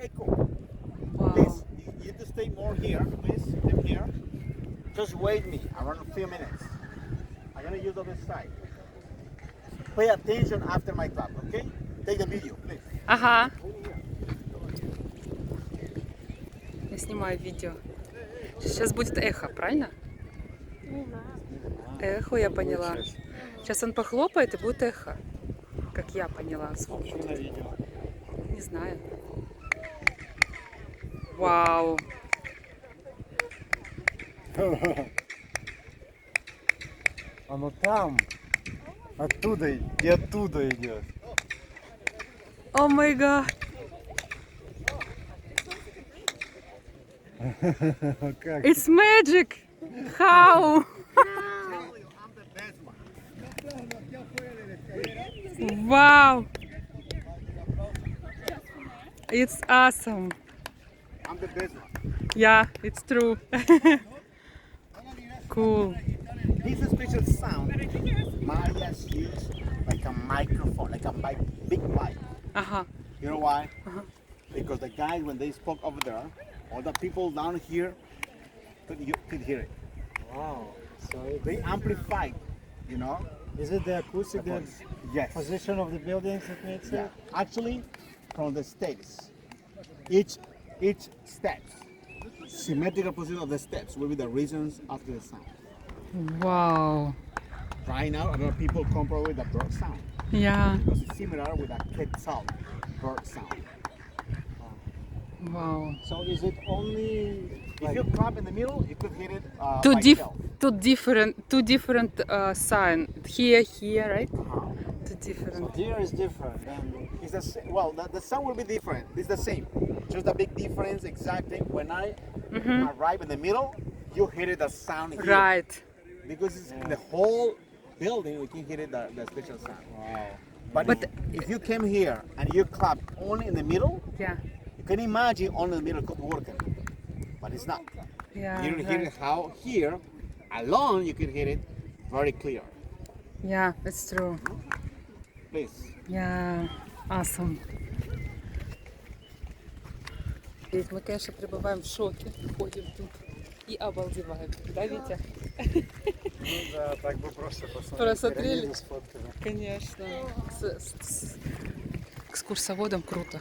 echo. Wow. Please, you have to stay more here. Please, stay here. Just wait me around a few minutes. I'm gonna use the other side. Pay attention after my clap, okay? Take the video, please. Ага. Я снимаю видео. Сейчас будет эхо, правильно? Эхо, я поняла. Сейчас он похлопает и будет эхо. Как я поняла. Звук. Что на видео? Не знаю. Вау. Оно там. Оттуда и оттуда идет. О май гад. Как? It's magic. How? Wow. It's awesome. I'm the best one. Yeah, it's true. Cool. This is a special sound. Maria's used like a microphone, like a big mic. Ага. You know why? Because the guys, when they spoke over there, all the people down here could hear it. Wow. So They amplified, you know? is it the acoustic, the Yes. position of the buildings that makes Yeah. it? Actually, from the steps, each steps, symmetrical position of the steps will be the reasons of the sound. Wow. Right now, a lot of people compare with the bird sound Yeah. because it's similar with a quetzal bird sound. Wow. So is it only If you clap in the middle, you could hit it Two by diff, itself. two different sign. Here, right? Two so different. here is different than It's well, the sound will be different. It's the same. Just the big difference exactly. When I arrive in the middle, you hear it the sound here. Right. Because it's in the whole building, we can hear it the special sound. wow. But if you came here and you clap only in the middle, Yeah. you can imagine only in the middle could work. But it's not. Yeah. You don't hear Right. it how here, alone you can hear it very clear. Yeah, it's true. Please. Yeah. Awesome. Мы, конечно, пребываем в шоке, ходим тут и обалдеваем. Да, Витя? Ну да, так бы просто посмотрели. Просмотрели? пирамиду сфоткали. Конечно. С экскурсоводом круто.